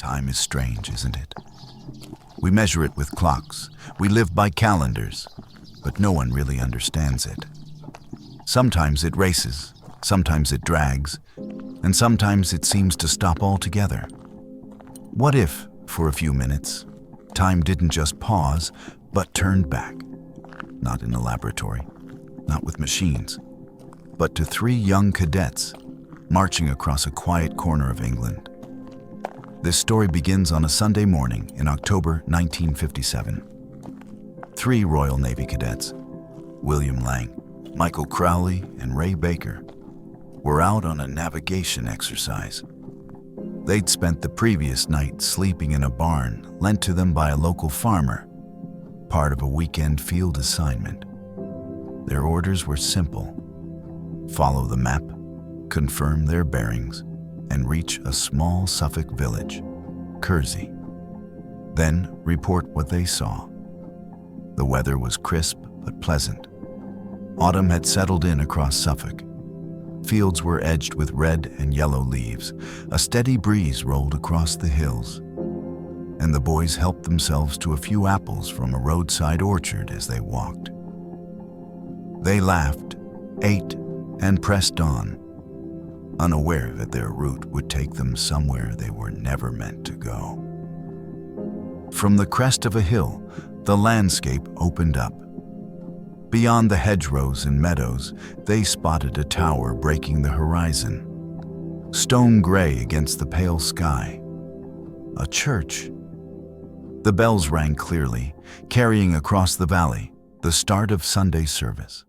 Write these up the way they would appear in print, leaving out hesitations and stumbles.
Time is strange, isn't it? We measure it with clocks. We live by calendars, but no one really understands it. Sometimes it races, sometimes it drags, and sometimes it seems to stop altogether. What if, for a few minutes, time didn't just pause, but turned back? Not in a laboratory, not with machines, but to three young cadets marching across a quiet corner of England. This story begins on a Sunday morning in October 1957. Three Royal Navy cadets, William Lang, Michael Crowley, and Ray Baker, were out on a navigation exercise. They'd spent the previous night sleeping in a barn lent to them by a local farmer, part of a weekend field assignment. Their orders were simple: follow the map, confirm their bearings, and reach a small Suffolk village, Kersey. Then report what they saw. The weather was crisp but pleasant. Autumn had settled in across Suffolk. Fields were edged with red and yellow leaves. A steady breeze rolled across the hills, and the boys helped themselves to a few apples from a roadside orchard as they walked. They laughed, ate, and pressed on, unaware that their route would take them somewhere they were never meant to go. From the crest of a hill, the landscape opened up. Beyond the hedgerows and meadows, they spotted a tower breaking the horizon, stone gray against the pale sky. A church. The bells rang clearly, carrying across the valley the start of Sunday service.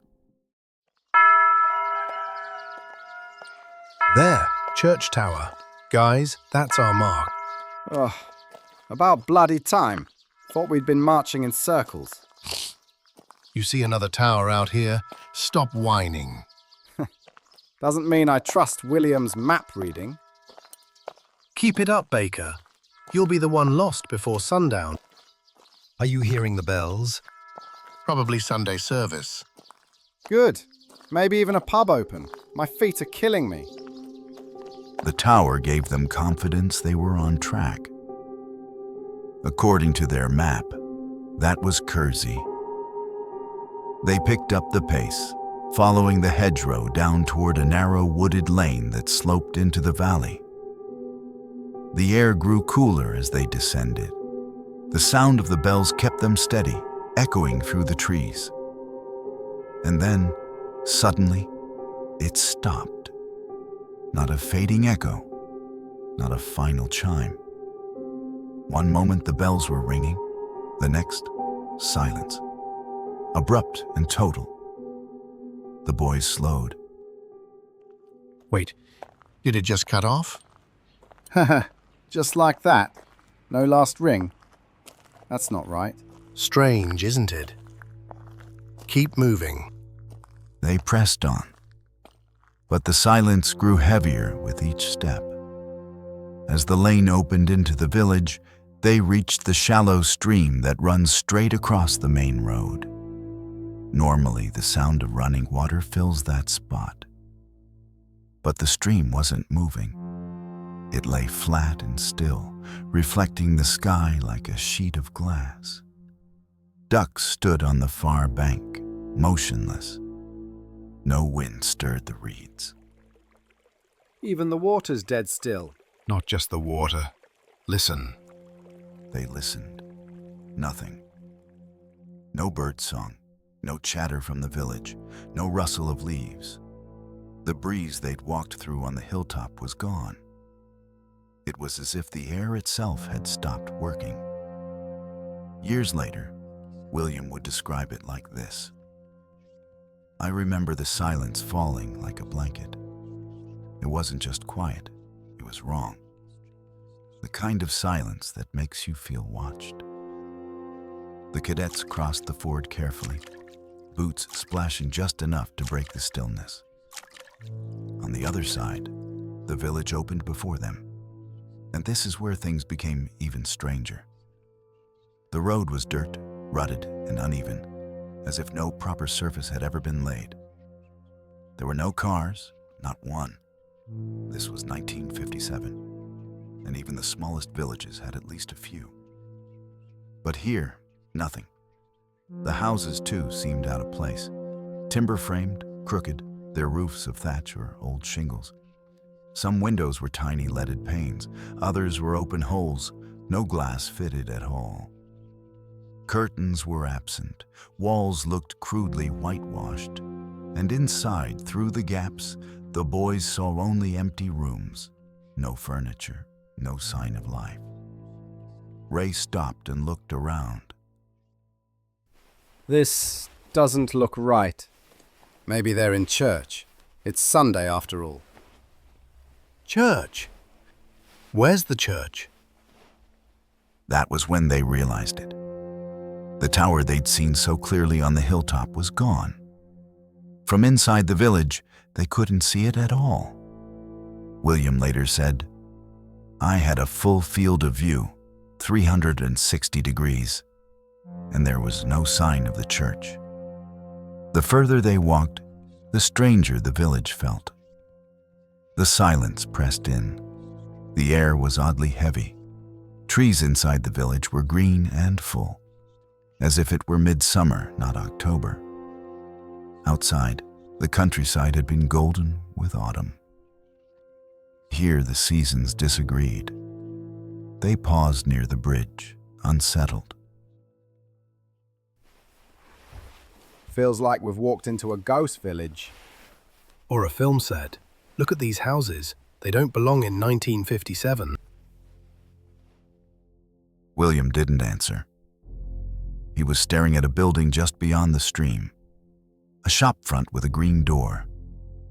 There, church tower. Guys, that's our mark. Ugh, about bloody time. Thought we'd been marching in circles. You see another tower out here? Stop whining. Doesn't mean I trust William's map reading. Keep it up, Baker. You'll be the one lost before sundown. Are you hearing the bells? Probably Sunday service. Good. Maybe even a pub open. My feet are killing me. The tower gave them confidence they were on track. According to their map, that was Kersey. They picked up the pace, following the hedgerow down toward a narrow wooded lane that sloped into the valley. The air grew cooler as they descended. The sound of the bells kept them steady, echoing through the trees. And then, suddenly, it stopped. Not a fading echo, not a final chime. One moment the bells were ringing, the next, silence. Abrupt and total. The boys slowed. Wait, did it just cut off? Haha, just like that. No last ring. That's not right. Strange, isn't it? Keep moving. They pressed on, but the silence grew heavier with each step. As the lane opened into the village, they reached the shallow stream that runs straight across the main road. Normally, the sound of running water fills that spot. But the stream wasn't moving. It lay flat and still, reflecting the sky like a sheet of glass. Ducks stood on the far bank, motionless. No wind stirred the reeds. Even the water's dead still. Not just the water. Listen. They listened. Nothing. No bird song, no chatter from the village, no rustle of leaves. The breeze they'd walked through on the hilltop was gone. It was as if the air itself had stopped working. Years later, William would describe it like this. I remember the silence falling like a blanket. It wasn't just quiet, it was wrong. The kind of silence that makes you feel watched. The cadets crossed the ford carefully, boots splashing just enough to break the stillness. On the other side, the village opened before them, and this is where things became even stranger. The road was dirt, rutted, and uneven, as if no proper surface had ever been laid. There were no cars, not one. This was 1957. and even the smallest villages had at least a few. But here, nothing. The houses, too, seemed out of place. Timber-framed, crooked, their roofs of thatch or old shingles. Some windows were tiny leaded panes, others were open holes, no glass fitted at all. Curtains were absent, walls looked crudely whitewashed, and inside, through the gaps, the boys saw only empty rooms, no furniture, no sign of life. Ray stopped and looked around. This doesn't look right. Maybe they're in church. It's Sunday after all. Church? Where's the church? That was when they realized it. The tower they'd seen so clearly on the hilltop was gone. From inside the village, they couldn't see it at all. William later said, "I had a full field of view, 360 degrees, and there was no sign of the church." The further they walked, the stranger the village felt. The silence pressed in. The air was oddly heavy. Trees inside the village were green and full, as if it were midsummer, not October. Outside, the countryside had been golden with autumn. Here the seasons disagreed. They paused near the bridge, unsettled. Feels like we've walked into a ghost village. Or a film set. Look at these houses. They don't belong in 1957. William didn't answer. He was staring at a building just beyond the stream. A shop front with a green door.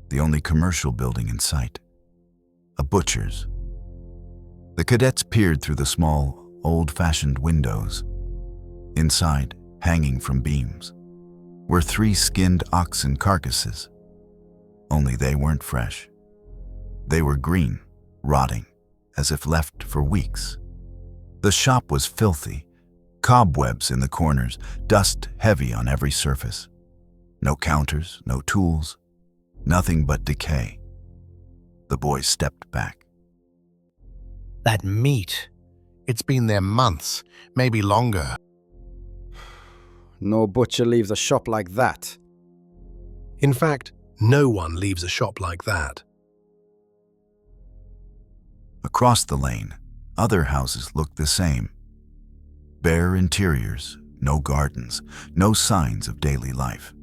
The only commercial building in sight. A butcher's. The cadets peered through the small, old-fashioned windows. Inside, hanging from beams, were 3 skinned oxen carcasses. Only they weren't fresh. They were green, rotting, as if left for weeks. The shop was filthy, cobwebs in the corners, dust heavy on every surface. No counters, no tools, nothing but decay. The boys stepped back. That meat. It's been there months, maybe longer. No butcher leaves a shop like that. In fact, no one leaves a shop like that. Across the lane, other houses looked the same. Bare interiors, no gardens, no signs of daily life.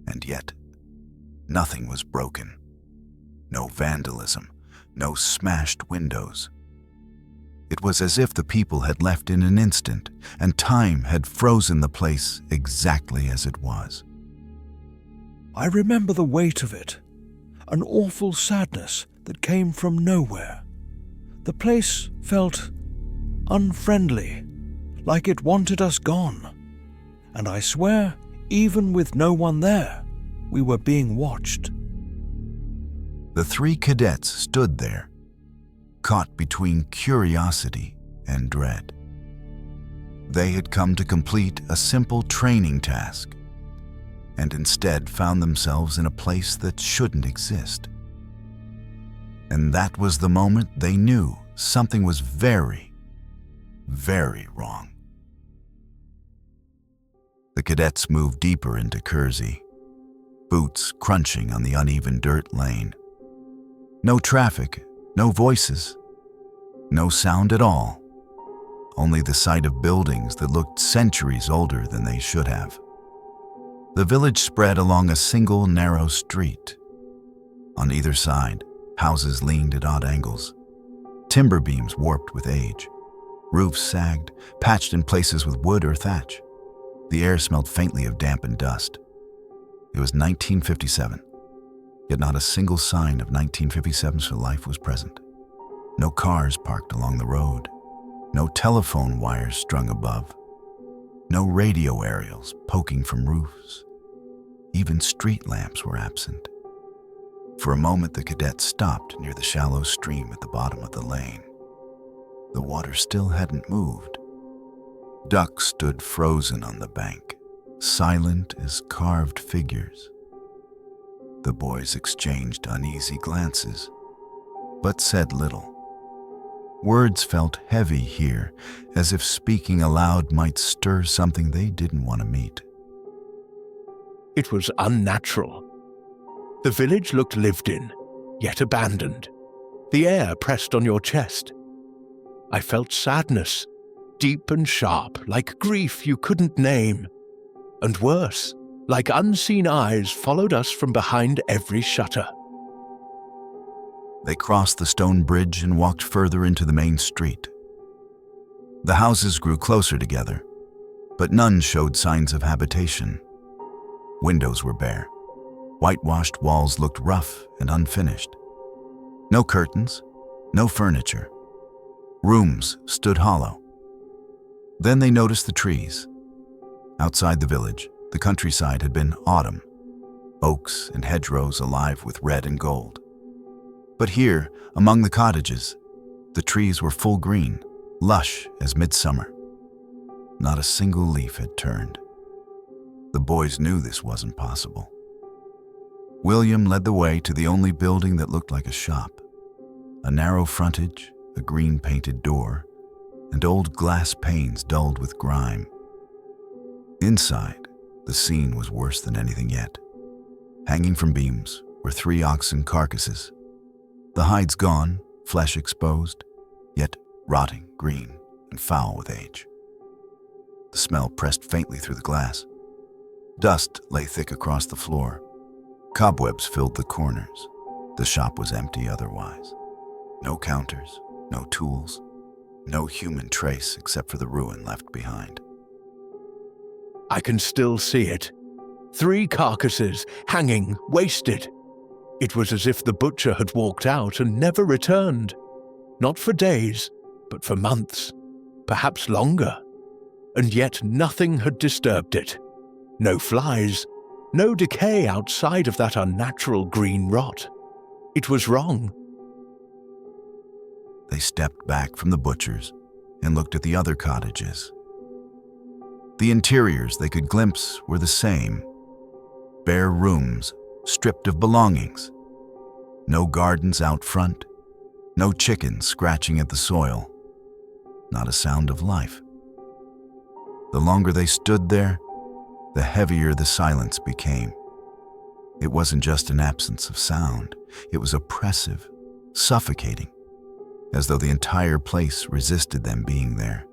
And yet, nothing was broken. No vandalism, no smashed windows. It was as if the people had left in an instant, and time had frozen the place exactly as it was. I remember the weight of it, an awful sadness that came from nowhere. The place felt unfriendly, like it wanted us gone. And I swear, even with no one there, we were being watched. The 3 cadets stood there, caught between curiosity and dread. They had come to complete a simple training task, and instead found themselves in a place that shouldn't exist. And that was the moment they knew something was very, very wrong. The cadets moved deeper into Kersey, boots crunching on the uneven dirt lane. No traffic, no voices, no sound at all, only the sight of buildings that looked centuries older than they should have. The village spread along a single narrow street. On either side, houses leaned at odd angles. Timber beams warped with age. Roofs sagged, patched in places with wood or thatch. The air smelled faintly of damp and dust. It was 1957, yet not a single sign of 1957's life was present. No cars parked along the road. No telephone wires strung above. No radio aerials poking from roofs. Even street lamps were absent. For a moment, the cadets stopped near the shallow stream at the bottom of the lane. The water still hadn't moved. Ducks stood frozen on the bank, silent as carved figures. The boys exchanged uneasy glances, but said little. Words felt heavy here, as if speaking aloud might stir something they didn't want to meet. It was unnatural. The village looked lived in, yet abandoned. The air pressed on your chest. I felt sadness, deep and sharp, like grief you couldn't name. And worse, like unseen eyes followed us from behind every shutter. They crossed the stone bridge and walked further into the main street. The houses grew closer together, but none showed signs of habitation. Windows were bare. Whitewashed walls looked rough and unfinished. No curtains, no furniture. Rooms stood hollow. Then they noticed the trees. Outside the village, the countryside had been autumn, oaks and hedgerows alive with red and gold. But here, among the cottages, the trees were full green, lush as midsummer. Not a single leaf had turned. The boys knew this wasn't possible. William led the way to the only building that looked like a shop. A narrow frontage, a green-painted door, and old glass panes dulled with grime. Inside, the scene was worse than anything yet. Hanging from beams were 3 oxen carcasses. The hides gone, flesh exposed, yet rotting, green, and foul with age. The smell pressed faintly through the glass. Dust lay thick across the floor. Cobwebs filled the corners. The shop was empty otherwise. No counters, no tools, no human trace except for the ruin left behind. I can still see it. 3 carcasses, hanging, wasted. It was as if the butcher had walked out and never returned. Not for days, but for months, perhaps longer. And yet nothing had disturbed it. No flies, no decay outside of that unnatural green rot. It was wrong. They stepped back from the butcher's and looked at the other cottages. The interiors they could glimpse were the same. Bare rooms, stripped of belongings. No gardens out front, no chickens scratching at the soil. Not a sound of life. The longer they stood there, the heavier the silence became. It wasn't just an absence of sound. It was oppressive, suffocating, as though the entire place resisted them being there.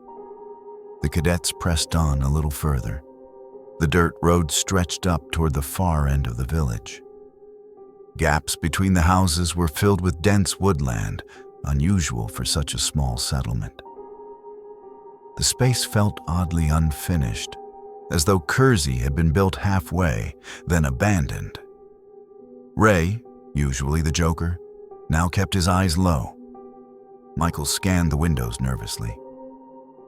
The cadets pressed on a little further. The dirt road stretched up toward the far end of the village. Gaps between the houses were filled with dense woodland, unusual for such a small settlement. The space felt oddly unfinished, as though Kersey had been built halfway, then abandoned. Ray, usually the joker, now kept his eyes low. Michael scanned the windows nervously.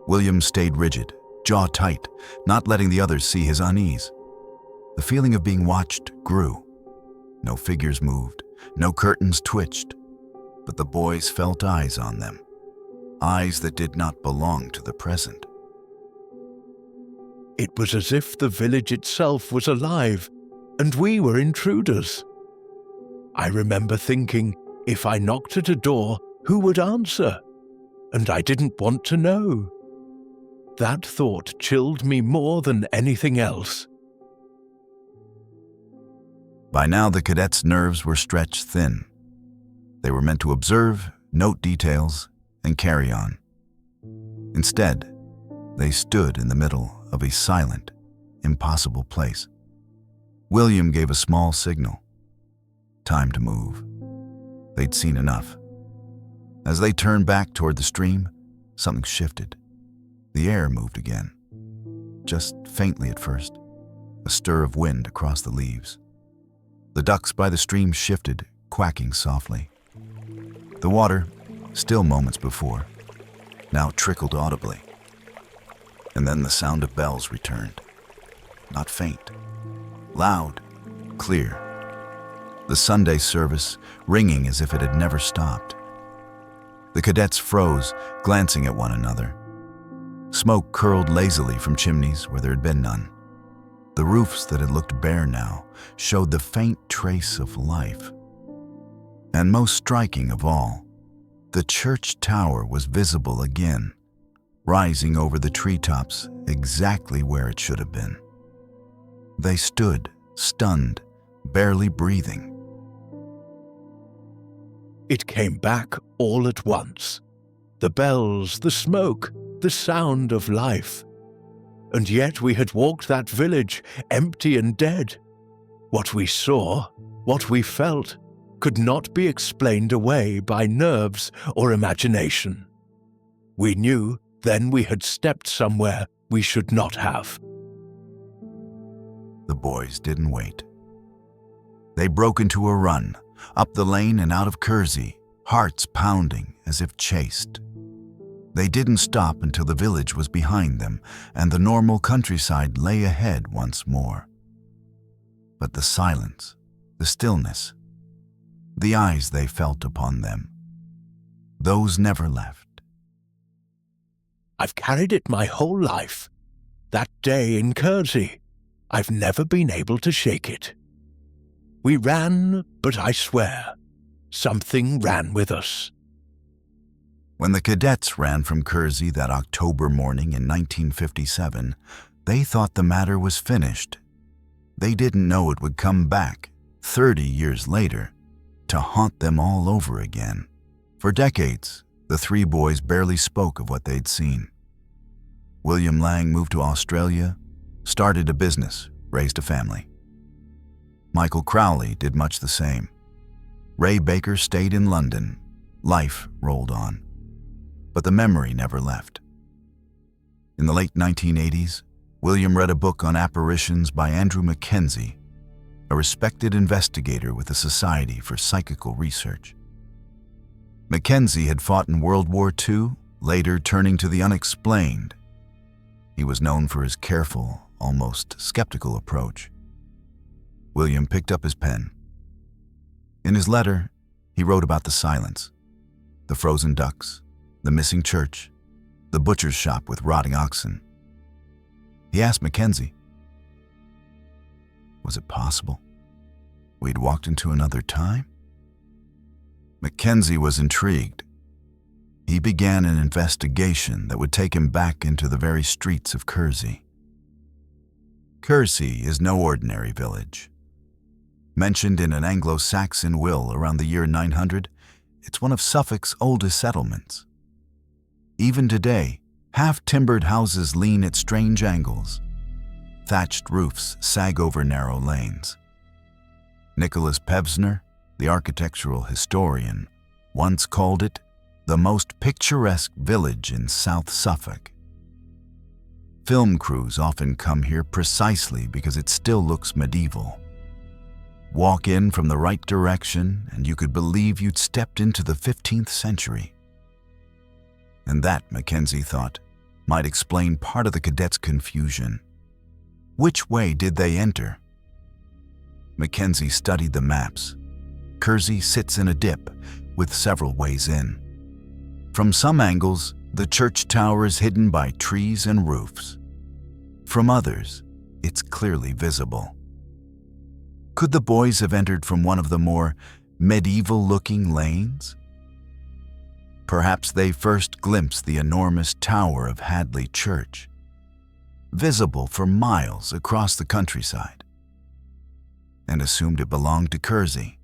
William stayed rigid, jaw tight, not letting the others see his unease. The feeling of being watched grew. No figures moved, no curtains twitched, but the boys felt eyes on them, eyes that did not belong to the present. It was as if the village itself was alive, and we were intruders. I remember thinking, if I knocked at a door, who would answer? And I didn't want to know. That thought chilled me more than anything else. By now, the cadets' nerves were stretched thin. They were meant to observe, note details, and carry on. Instead, they stood in the middle of a silent, impossible place. William gave a small signal. Time to move. They'd seen enough. As they turned back toward the stream, something shifted. The air moved again. Just faintly at first, a stir of wind across the leaves. The ducks by the stream shifted, quacking softly. The water, still moments before, now trickled audibly. And then the sound of bells returned. Not faint, loud, clear. The Sunday service ringing as if it had never stopped. The cadets froze, glancing at one another. Smoke curled lazily from chimneys where there had been none. The roofs that had looked bare now showed the faint trace of life. And most striking of all, The church tower was visible again, rising over the treetops exactly where it should have been. They stood, stunned, barely breathing. It came back all at once. The bells, the smoke, the sound of life. And yet we had walked that village, empty and dead. What we saw, what we felt, could not be explained away by nerves or imagination. We knew then we had stepped somewhere we should not have. The boys didn't wait. They broke into a run, up the lane and out of Kersey, hearts pounding as if chased. They didn't stop until the village was behind them and the normal countryside lay ahead once more. But the silence, the stillness, the eyes they felt upon them, those never left. I've carried it my whole life. That day in Kersey, I've never been able to shake it. We ran, but I swear, something ran with us. When the cadets ran from Kersey that October morning in 1957, they thought the matter was finished. They didn't know it would come back, 30 years later, to haunt them all over again. For decades, the three boys barely spoke of what they'd seen. William Lang moved to Australia, started a business, raised a family. Michael Crowley did much the same. Ray Baker stayed in London. Life rolled on. But the memory never left. In the late 1980s, William read a book on apparitions by Andrew Mackenzie, a respected investigator with the Society for Psychical Research. Mackenzie had fought in World War II, later turning to the unexplained. He was known for his careful, almost skeptical approach. William picked up his pen. In his letter, he wrote about the silence, the frozen ducks, the missing church, the butcher's shop with rotting oxen. He asked Mackenzie, was it possible we'd walked into another time? Mackenzie was intrigued. He began an investigation that would take him back into the very streets of Kersey. Kersey is no ordinary village. Mentioned in an Anglo-Saxon will around the year 900, it's one of Suffolk's oldest settlements. Even today, half-timbered houses lean at strange angles. Thatched roofs sag over narrow lanes. Nicholas Pevsner, the architectural historian, once called it the most picturesque village in South Suffolk. Film crews often come here precisely because it still looks medieval. Walk in from the right direction and you could believe you'd stepped into the 15th century. And that, Mackenzie thought, might explain part of the cadets' confusion. Which way did they enter? Mackenzie studied the maps. Kersey sits in a dip, with several ways in. From some angles, the church tower is hidden by trees and roofs. From others, it's clearly visible. Could the boys have entered from one of the more medieval-looking lanes? Perhaps they first glimpsed the enormous tower of Hadley Church, visible for miles across the countryside, and assumed it belonged to Kersey.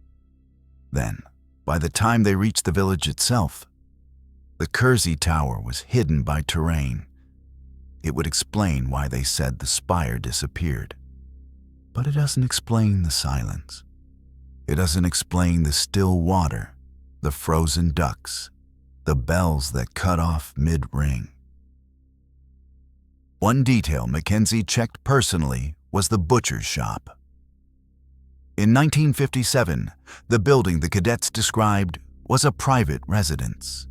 Then, by the time they reached the village itself, the Kersey Tower was hidden by terrain. It would explain why they said the spire disappeared. But it doesn't explain the silence. It doesn't explain the still water, the frozen ducks, the bells that cut off mid-ring. One detail Mackenzie checked personally was the butcher's shop. In 1957, the building the cadets described was a private residence.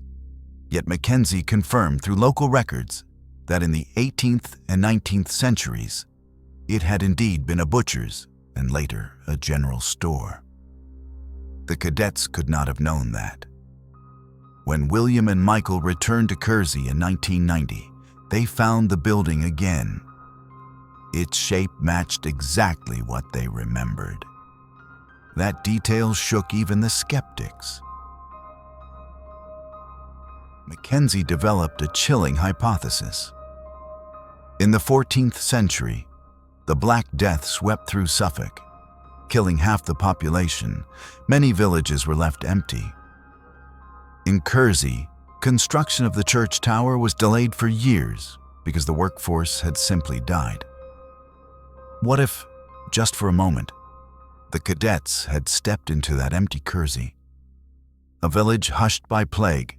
Yet Mackenzie confirmed through local records that in the 18th and 19th centuries, it had indeed been a butcher's and later a general store. The cadets could not have known that. When William and Michael returned to Kersey in 1990, they found the building again. Its shape matched exactly what they remembered. That detail shook even the skeptics. Mackenzie developed a chilling hypothesis. In the 14th century, the Black Death swept through Suffolk, killing half the population. Many villages were left empty. In Kersey, construction of the church tower was delayed for years because the workforce had simply died. What if, just for a moment, the cadets had stepped into that empty Kersey? A village hushed by plague.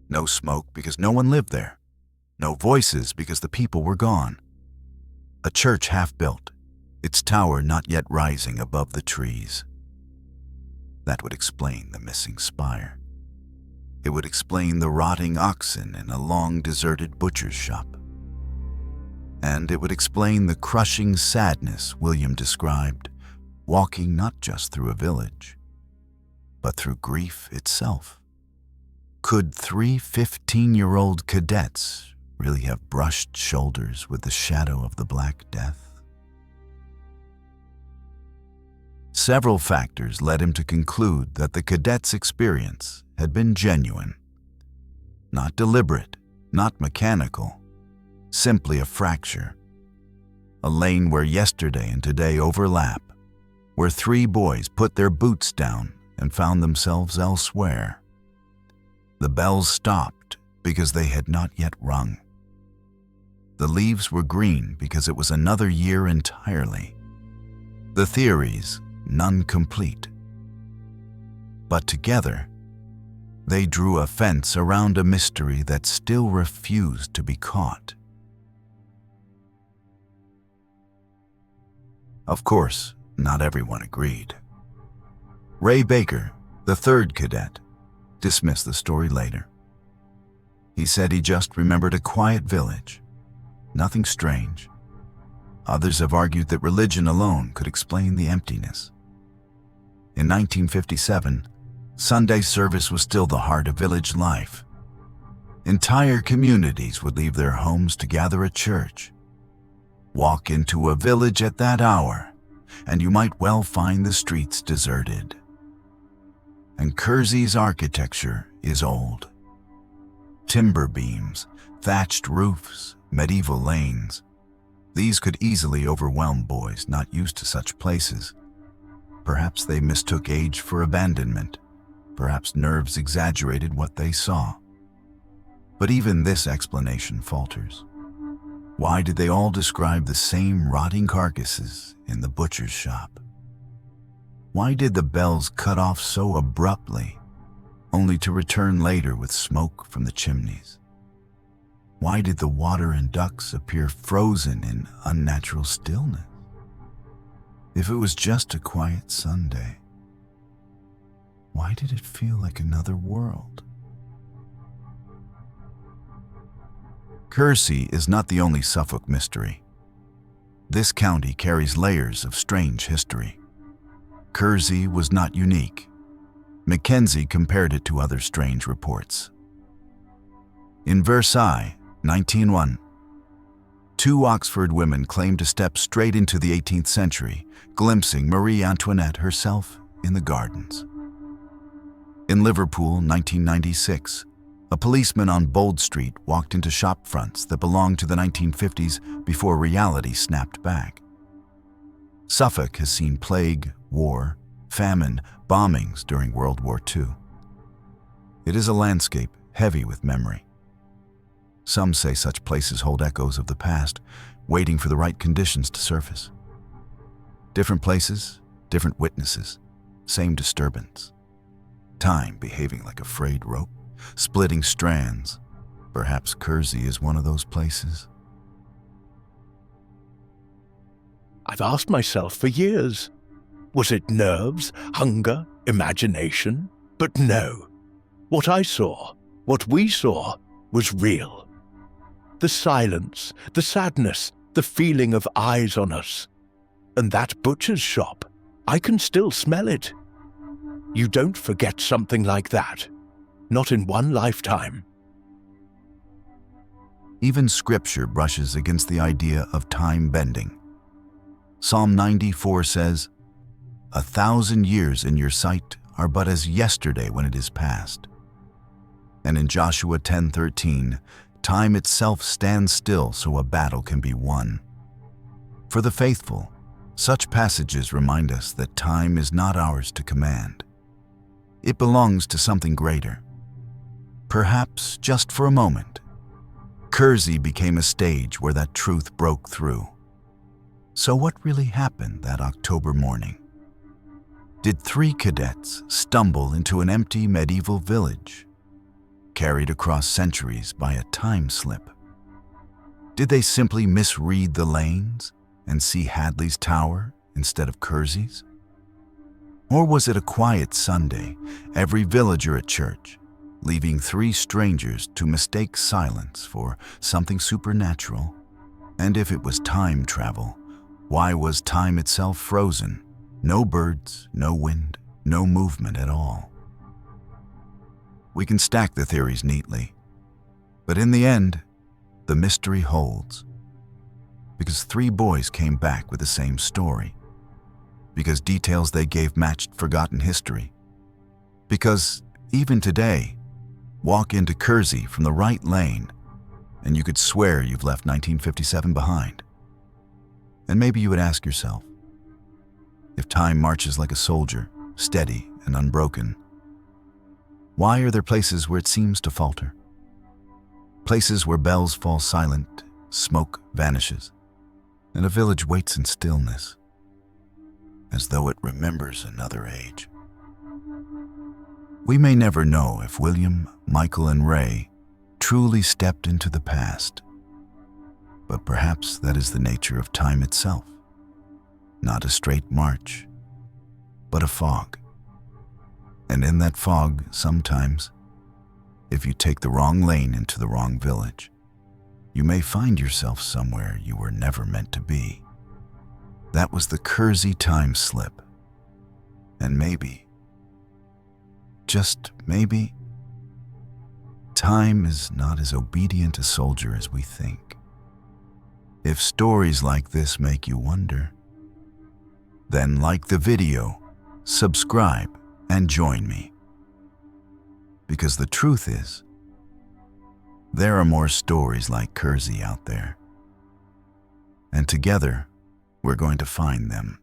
No smoke because no one lived there. No voices because the people were gone. A church half-built, its tower not yet rising above the trees. That would explain the missing spire. It would explain the rotting oxen in a long deserted butcher's shop. And it would explain the crushing sadness William described, walking not just through a village, but through grief itself. Could 3 15-year-old cadets really have brushed shoulders with the shadow of the Black Death? Several factors led him to conclude that the cadets' experience had been genuine. Not deliberate, not mechanical, simply a fracture. A lane where yesterday and today overlap, where 3 boys put their boots down and found themselves elsewhere. The bells stopped because they had not yet rung. The leaves were green because it was another year entirely. The theories, none complete. But together, they drew a fence around a mystery that still refused to be caught. Of course, not everyone agreed. Ray Baker, the 3rd cadet, dismissed the story later. He said he just remembered a quiet village, nothing strange. Others have argued that religion alone could explain the emptiness. In 1957, Sunday service was still the heart of village life. Entire communities would leave their homes to gather at church. Walk into a village at that hour, and you might well find the streets deserted. And Kersey's architecture is old. Timber beams, thatched roofs, medieval lanes. These could easily overwhelm boys not used to such places. Perhaps they mistook age for abandonment. Perhaps nerves exaggerated what they saw. But even this explanation falters. Why did they all describe the same rotting carcasses in the butcher's shop? Why did the bells cut off so abruptly, only to return later with smoke from the chimneys? Why did the water and ducks appear frozen in unnatural stillness? If it was just a quiet Sunday, why did it feel like another world? Kersey is not the only Suffolk mystery. This county carries layers of strange history. Kersey was not unique. Mackenzie compared it to other strange reports. In Versailles, 1901, 2 Oxford women claimed to step straight into the 18th century, glimpsing Marie Antoinette herself in the gardens. In Liverpool, 1996, a policeman on Bold Street walked into shop fronts that belonged to the 1950s before reality snapped back. Suffolk has seen plague, war, famine, bombings during World War II. It is a landscape heavy with memory. Some say such places hold echoes of the past, waiting for the right conditions to surface. Different places, different witnesses, same disturbance. Time behaving like a frayed rope, splitting strands. Perhaps Kersey is one of those places. I've asked myself for years, was it nerves, hunger, imagination? But no. What I saw, what we saw, was real. The silence, the sadness, the feeling of eyes on us. And that butcher's shop, I can still smell it. You don't forget something like that. Not in one lifetime. Even scripture brushes against the idea of time bending. Psalm 94 says, "1,000 years in your sight are but as yesterday when it is past." And in Joshua 10:13, time itself stands still so a battle can be won. For the faithful, such passages remind us that time is not ours to command. It belongs to something greater. Perhaps just for a moment, Kersey became a stage where that truth broke through. So what really happened that October morning? Did 3 cadets stumble into an empty medieval village, carried across centuries by a time slip? Did they simply misread the lanes and see Hadley's tower instead of Kersey's? Or was it a quiet Sunday, every villager at church, leaving 3 strangers to mistake silence for something supernatural? And if it was time travel, why was time itself frozen? No birds, no wind, no movement at all. We can stack the theories neatly, but in the end, the mystery holds. Because 3 boys came back with the same story. Because details they gave matched forgotten history. Because even today, walk into Kersey from the right lane and you could swear you've left 1957 behind. And maybe you would ask yourself, if time marches like a soldier, steady and unbroken, why are there places where it seems to falter? Places where bells fall silent, smoke vanishes, and a village waits in stillness, as though it remembers another age. We may never know if William, Michael, and Ray truly stepped into the past, but perhaps that is the nature of time itself. Not a straight march, but a fog. And in that fog, sometimes, if you take the wrong lane into the wrong village, you may find yourself somewhere you were never meant to be. That was the Kersey Time Slip. And maybe, just maybe, time is not as obedient a soldier as we think. If stories like this make you wonder, then like the video, subscribe, and join me. Because the truth is, there are more stories like Kersey out there. And together, we're going to find them.